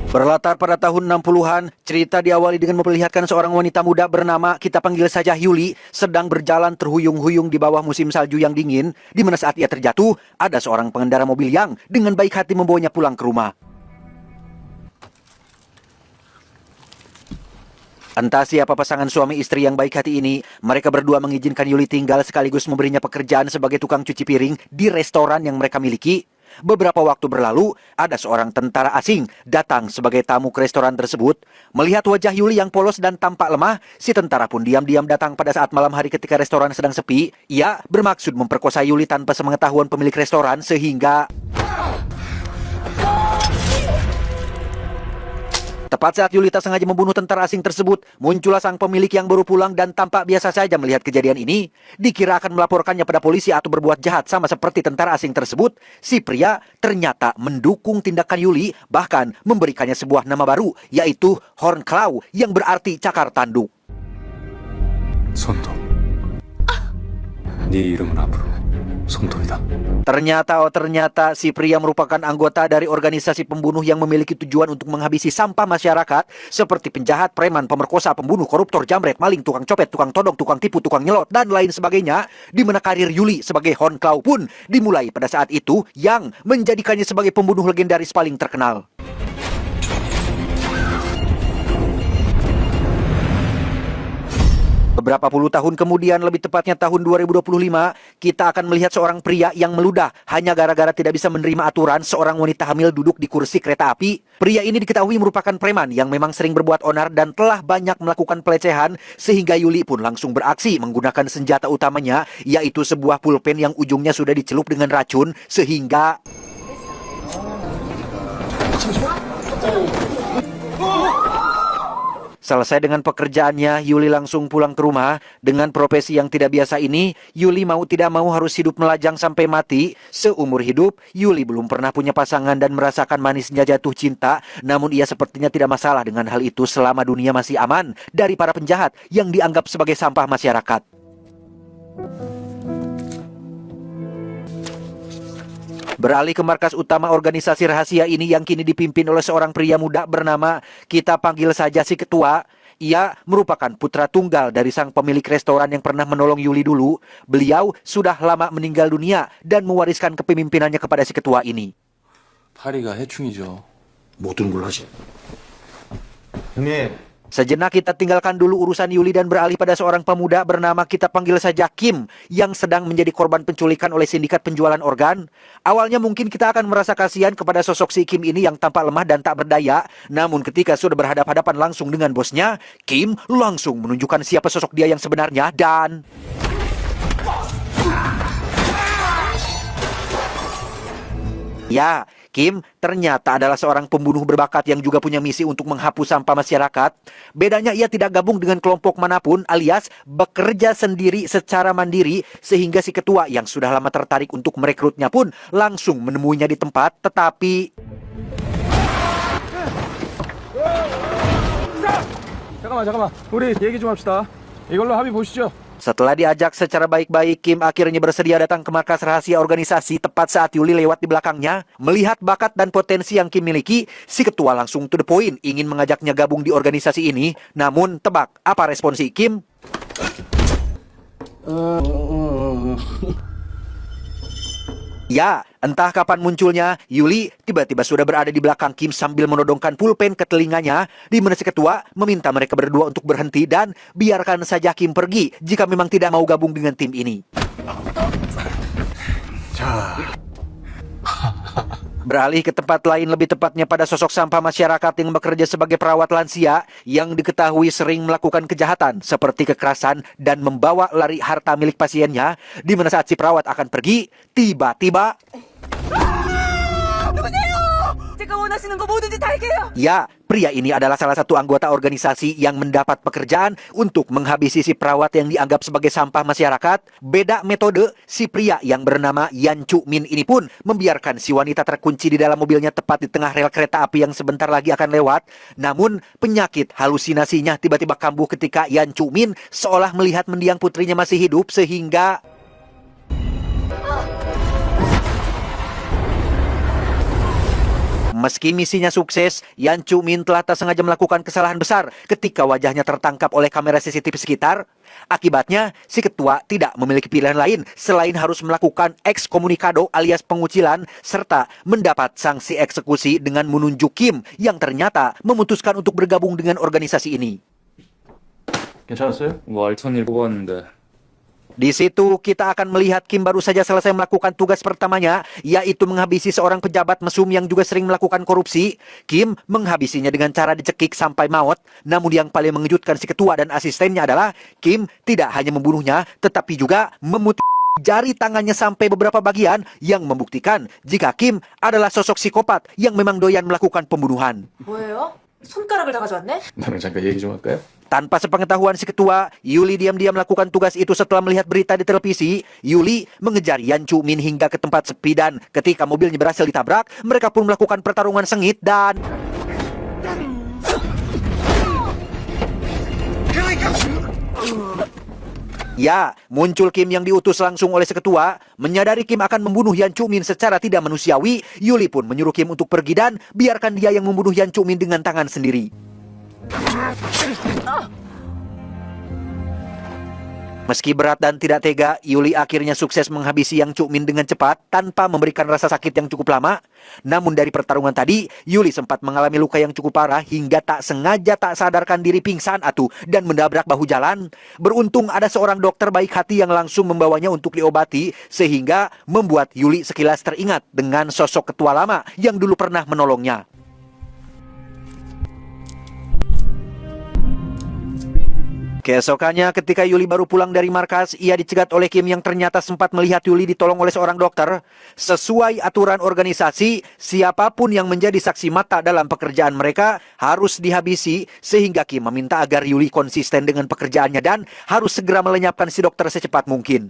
Berlatar pada tahun 60-an, cerita diawali dengan memperlihatkan seorang wanita muda bernama, kita panggil saja Yuli, sedang berjalan terhuyung-huyung di bawah musim salju yang dingin, di mana saat ia terjatuh, ada seorang pengendara mobil yang dengan baik hati membawanya pulang ke rumah. Entah siapa pasangan suami istri yang baik hati ini, mereka berdua mengizinkan Yuli tinggal sekaligus memberinya pekerjaan sebagai tukang cuci piring di restoran yang mereka miliki. Beberapa waktu berlalu, ada seorang tentara asing datang sebagai tamu ke restoran tersebut. Melihat wajah Yuli yang polos dan tampak lemah, si tentara pun diam-diam datang pada saat malam hari ketika restoran sedang sepi. Ia bermaksud memperkosa Yuli tanpa sepengetahuan pemilik restoran sehingga... Tepat saat Yuli tak sengaja membunuh tentara asing tersebut, muncullah sang pemilik yang baru pulang dan tampak biasa saja melihat kejadian ini. Dikira akan melaporkannya pada polisi atau berbuat jahat sama seperti tentara asing tersebut, si pria ternyata mendukung tindakan Yuli, bahkan memberikannya sebuah nama baru, yaitu Hornclaw, yang berarti cakar tanduk. 손톱. 네 이름은 앞으로 손톱이다. Ternyata si pria merupakan anggota dari organisasi pembunuh yang memiliki tujuan untuk menghabisi sampah masyarakat seperti penjahat, preman, pemerkosa, pembunuh, koruptor, jambret, maling, tukang copet, tukang todong, tukang tipu, tukang nyelot, dan lain sebagainya, di mana karir Yuli sebagai Hornclaw pun dimulai pada saat itu yang menjadikannya sebagai pembunuh legendaris paling terkenal. Beberapa puluh tahun kemudian, lebih tepatnya tahun 2025, kita akan melihat seorang pria yang meludah hanya gara-gara tidak bisa menerima aturan seorang wanita hamil duduk di kursi kereta api. Pria ini diketahui merupakan preman yang memang sering berbuat onar dan telah banyak melakukan pelecehan, sehingga Yuli pun langsung beraksi menggunakan senjata utamanya, yaitu sebuah pulpen yang ujungnya sudah dicelup dengan racun, sehingga... Selesai dengan pekerjaannya, Yuli langsung pulang ke rumah. Dengan profesi yang tidak biasa ini, Yuli mau tidak mau harus hidup melajang sampai mati. Seumur hidup, Yuli belum pernah punya pasangan dan merasakan manisnya jatuh cinta. Namun ia sepertinya tidak masalah dengan hal itu selama dunia masih aman dari para penjahat yang dianggap sebagai sampah masyarakat. Beralih ke markas utama organisasi rahasia ini yang kini dipimpin oleh seorang pria muda bernama, kita panggil saja si ketua. Ia merupakan putra tunggal dari sang pemilik restoran yang pernah menolong Yuli dulu. Beliau sudah lama meninggal dunia dan mewariskan kepemimpinannya kepada si ketua ini. 파리가 해충이죠. 모든 걸 하지. 형님. Sejenak kita tinggalkan dulu urusan Yuli dan beralih pada seorang pemuda bernama, kita panggil saja Kim, yang sedang menjadi korban penculikan oleh sindikat penjualan organ. Awalnya mungkin kita akan merasa kasihan kepada sosok si Kim ini yang tampak lemah dan tak berdaya. Namun ketika sudah berhadapan-hadapan langsung dengan bosnya, Kim langsung menunjukkan siapa sosok dia yang sebenarnya dan... Ya, Kim ternyata adalah seorang pembunuh berbakat yang juga punya misi untuk menghapus sampah masyarakat. Bedanya ia tidak gabung dengan kelompok manapun, alias bekerja sendiri secara mandiri, sehingga si ketua yang sudah lama tertarik untuk merekrutnya pun langsung menemuinya di tempat. Tetapi 잠깐만. 우리 얘기 좀 합시다. 이걸로 합의 보시죠. setelah diajak secara baik-baik, Kim akhirnya bersedia datang ke markas rahasia organisasi tepat saat Yuli lewat di belakangnya. Melihat bakat dan potensi yang Kim miliki, si ketua langsung to the point ingin mengajaknya gabung di organisasi ini. Namun tebak apa respon si Kim? Ya, entah kapan munculnya, Yuli tiba-tiba sudah berada di belakang Kim sambil menodongkan pulpen ke telinganya, di mana si ketua meminta mereka berdua untuk berhenti dan biarkan saja Kim pergi jika memang tidak mau gabung dengan tim ini. Beralih ke tempat lain, lebih tepatnya pada sosok sampah masyarakat yang bekerja sebagai perawat lansia yang diketahui sering melakukan kejahatan seperti kekerasan dan membawa lari harta milik pasiennya, di mana saat si perawat akan pergi, tiba-tiba... Ya, pria ini adalah salah satu anggota organisasi yang mendapat pekerjaan untuk menghabisi si perawat yang dianggap sebagai sampah masyarakat. Beda metode, si pria yang bernama Yan Chu Min ini pun membiarkan si wanita terkunci di dalam mobilnya tepat di tengah rel kereta api yang sebentar lagi akan lewat. Namun, penyakit halusinasinya tiba-tiba kambuh ketika Yan Chu Min seolah melihat mendiang putrinya masih hidup, sehingga... Meski misinya sukses, Yan Chu-min telah tak sengaja melakukan kesalahan besar ketika wajahnya tertangkap oleh kamera CCTV sekitar. Akibatnya, si ketua tidak memiliki pilihan lain selain harus melakukan ekskomunikado alias pengucilan serta mendapat sanksi eksekusi dengan menunjuk Kim yang ternyata memutuskan untuk bergabung dengan organisasi ini. 괜찮았어요? 뭐 알찬 일 뽑았는데 Di situ kita akan melihat Kim baru saja selesai melakukan tugas pertamanya, yaitu menghabisi seorang pejabat mesum yang juga sering melakukan korupsi. Kim menghabisinya dengan cara dicekik sampai maut. Namun yang paling mengejutkan si ketua dan asistennya adalah Kim tidak hanya membunuhnya, tetapi juga memutih jari tangannya sampai beberapa bagian yang membuktikan jika Kim adalah sosok psikopat yang memang doyan melakukan pembunuhan. 뭐예요? 손가락을 다 가져왔네? 나랑 잠깐 얘기 좀 할까요? Tanpa sepengetahuan si ketua, Yuli diam-diam melakukan tugas itu setelah melihat berita di televisi. Yuli mengejar Yan Chu-min hingga ke tempat sepi dan ketika mobilnya berhasil ditabrak, mereka pun melakukan pertarungan sengit dan... Ya, muncul Kim yang diutus langsung oleh si ketua. Menyadari Kim akan membunuh Yan Chu-min secara tidak manusiawi, Yuli pun menyuruh Kim untuk pergi dan biarkan dia yang membunuh Yan Chu-min dengan tangan sendiri. Meski berat dan tidak tega, Yuli akhirnya sukses menghabisi Yang Chu-min dengan cepat tanpa memberikan rasa sakit yang cukup lama. Namun dari pertarungan tadi, Yuli sempat mengalami luka yang cukup parah hingga tak sengaja tak sadarkan diri pingsan dan menabrak bahu jalan. Beruntung ada seorang dokter baik hati yang langsung membawanya untuk diobati sehingga membuat Yuli sekilas teringat dengan sosok ketua lama yang dulu pernah menolongnya. Keesokannya ketika Yuli baru pulang dari markas, ia dicegat oleh Kim yang ternyata sempat melihat Yuli ditolong oleh seorang dokter. Sesuai aturan organisasi, siapapun yang menjadi saksi mata dalam pekerjaan mereka harus dihabisi, sehingga Kim meminta agar Yuli konsisten dengan pekerjaannya dan harus segera melenyapkan si dokter secepat mungkin.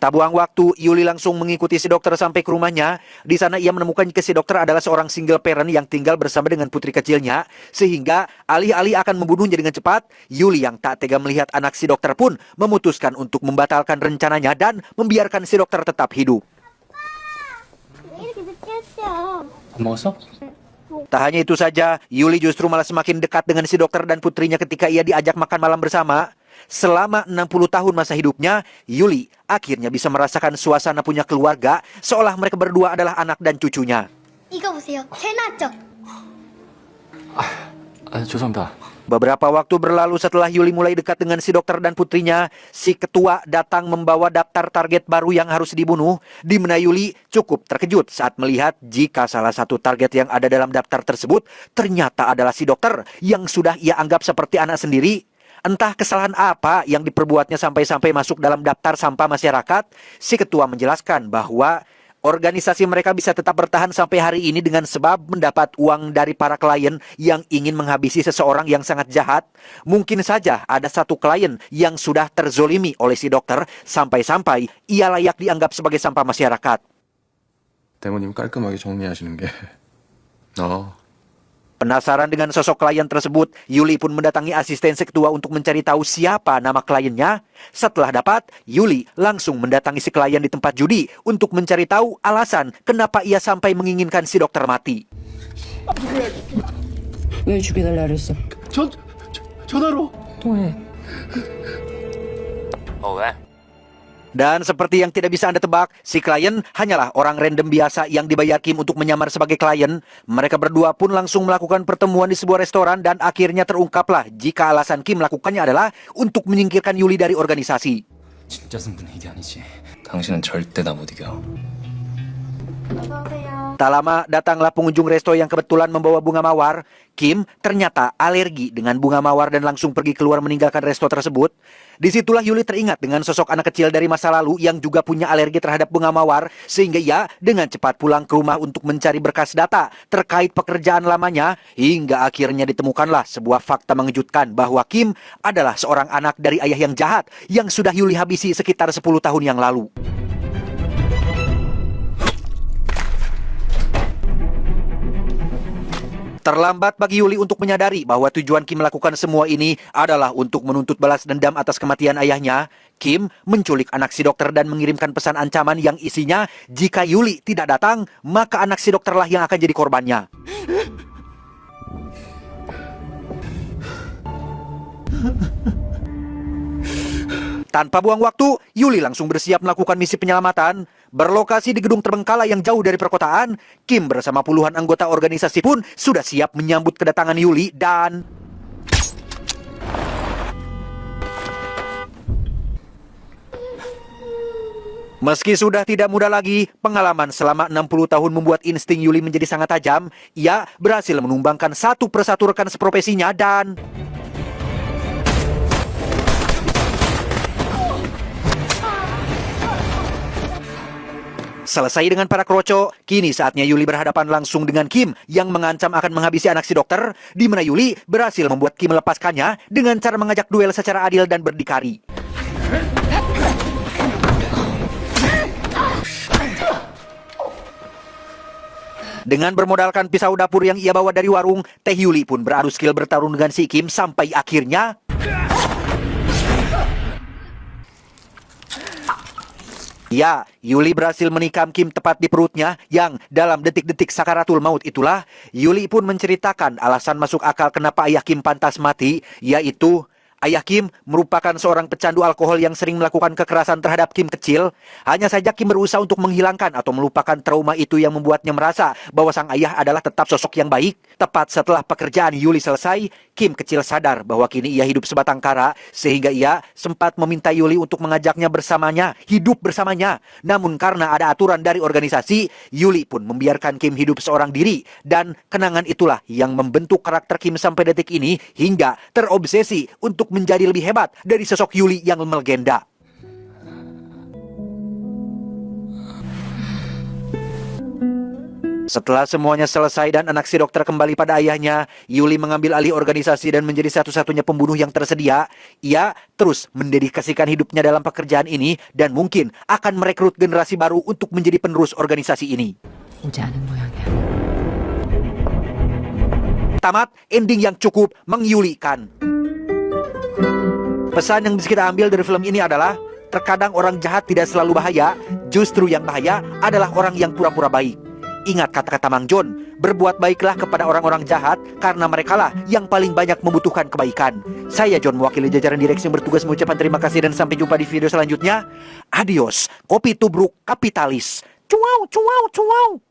Tak buang waktu, Yuli langsung mengikuti si dokter sampai ke rumahnya. Di sana ia menemukan jika si dokter adalah seorang single parent yang tinggal bersama dengan putri kecilnya. Sehingga alih-alih akan membunuhnya dengan cepat, Yuli yang tak tega melihat anak si dokter pun memutuskan untuk membatalkan rencananya dan membiarkan si dokter tetap hidup. 밥 먹었어? Tak hanya itu saja, Yuli justru malah semakin dekat dengan si dokter dan putrinya ketika ia diajak makan malam bersama. Selama 60 tahun masa hidupnya, Yuli akhirnya bisa merasakan suasana punya keluarga seolah mereka berdua adalah anak dan cucunya. 이거 보세요. 새 나왔죠? 죄송합니다. Beberapa waktu berlalu setelah Yuli mulai dekat dengan si dokter dan putrinya, si ketua datang membawa daftar target baru yang harus dibunuh, di mana Yuli cukup terkejut saat melihat jika salah satu target yang ada dalam daftar tersebut ternyata adalah si dokter yang sudah ia anggap seperti anak sendiri. Entah kesalahan apa yang diperbuatnya sampai-sampai masuk dalam daftar sampah masyarakat, si ketua menjelaskan bahwa organisasi mereka bisa tetap bertahan sampai hari ini dengan sebab mendapat uang dari para klien yang ingin menghabisi seseorang yang sangat jahat. Mungkin saja ada satu klien yang sudah terzolimi oleh si dokter sampai-sampai ia layak dianggap sebagai sampah masyarakat. 대모님 깔끔하게 정리하시는 게. Penasaran dengan sosok klien tersebut, Yuli pun mendatangi asisten si ketua untuk mencari tahu siapa nama kliennya. Setelah dapat, Yuli langsung mendatangi si klien di tempat judi untuk mencari tahu alasan kenapa ia sampai menginginkan si dokter mati. 왜 죽여달라 그랬어? 전화로. 통화해. 왜? Dan seperti yang tidak bisa Anda tebak, si klien hanyalah orang random biasa yang dibayar Kim untuk menyamar sebagai klien. Mereka berdua pun langsung melakukan pertemuan di sebuah restoran dan akhirnya terungkaplah jika alasan Kim melakukannya adalah untuk menyingkirkan Yuli dari organisasi. 진짜 승부는 이게 아니지. 당신은 절대 나 못 이겨. Tak lama datanglah pengunjung resto yang kebetulan membawa bunga mawar. Kim ternyata alergi dengan bunga mawar dan langsung pergi keluar meninggalkan resto tersebut. Disitulah Yuli teringat dengan sosok anak kecil dari masa lalu yang juga punya alergi terhadap bunga mawar, sehingga ia dengan cepat pulang ke rumah untuk mencari berkas data terkait pekerjaan lamanya, hingga akhirnya ditemukanlah sebuah fakta mengejutkan bahwa Kim adalah seorang anak dari ayah yang jahat yang sudah Yuli habisi sekitar 10 tahun yang lalu. Terlambat bagi Yuli untuk menyadari bahwa tujuan Kim melakukan semua ini adalah untuk menuntut balas dendam atas kematian ayahnya. Kim menculik anak si dokter dan mengirimkan pesan ancaman yang isinya jika Yuli tidak datang, maka anak si dokterlah yang akan jadi korbannya. Tanpa buang waktu, Yuli langsung bersiap melakukan misi penyelamatan. Berlokasi di gedung terbengkalai yang jauh dari perkotaan, Kim bersama puluhan anggota organisasi pun sudah siap menyambut kedatangan Yuli dan... Meski sudah tidak muda lagi, pengalaman selama 60 tahun membuat insting Yuli menjadi sangat tajam. Ia berhasil menumbangkan satu persatu rekan seprofesinya dan... Selesai dengan para kroco, kini saatnya Yuli berhadapan langsung dengan Kim yang mengancam akan menghabisi anak si dokter, di mana Yuli berhasil membuat Kim melepaskannya dengan cara mengajak duel secara adil dan berdikari. Dengan bermodalkan pisau dapur yang ia bawa dari warung, Teh Yuli pun beradu skill bertarung dengan si Kim sampai akhirnya... Ya, Yuli berhasil menikam Kim tepat di perutnya yang dalam detik-detik sakaratul maut itulah, Yuli pun menceritakan alasan masuk akal kenapa ayah Kim pantas mati, yaitu... Ayah Kim merupakan seorang pecandu alkohol yang sering melakukan kekerasan terhadap Kim kecil. Hanya saja Kim berusaha untuk menghilangkan atau melupakan trauma itu yang membuatnya merasa bahwa sang ayah adalah tetap sosok yang baik. Tepat setelah pekerjaan Yuli selesai, Kim kecil sadar bahwa kini ia hidup sebatang kara, sehingga ia sempat meminta Yuli untuk mengajaknya bersamanya, hidup bersamanya. Namun karena ada aturan dari organisasi, Yuli pun membiarkan Kim hidup seorang diri. Dan kenangan itulah yang membentuk karakter Kim sampai detik ini hingga terobsesi untuk menjadi lebih hebat dari sosok Yuli yang melegenda. Setelah semuanya selesai dan anak si dokter kembali pada ayahnya, Yuli mengambil alih organisasi dan menjadi satu-satunya pembunuh yang tersedia. Ia terus mendedikasikan hidupnya dalam pekerjaan ini dan mungkin akan merekrut generasi baru untuk menjadi penerus organisasi ini. Tamat, ending yang cukup mengyulikan. Pesan yang bisa kita ambil dari film ini adalah terkadang orang jahat tidak selalu bahaya, justru yang bahaya adalah orang yang pura-pura baik. Ingat kata-kata Mang John, berbuat baiklah kepada orang-orang jahat karena merekalah yang paling banyak membutuhkan kebaikan. Saya John, mewakili jajaran direksi yang bertugas mengucapkan terima kasih dan sampai jumpa di video selanjutnya. Adios, kopi tubruk kapitalis. Cuau, cuau, cuau.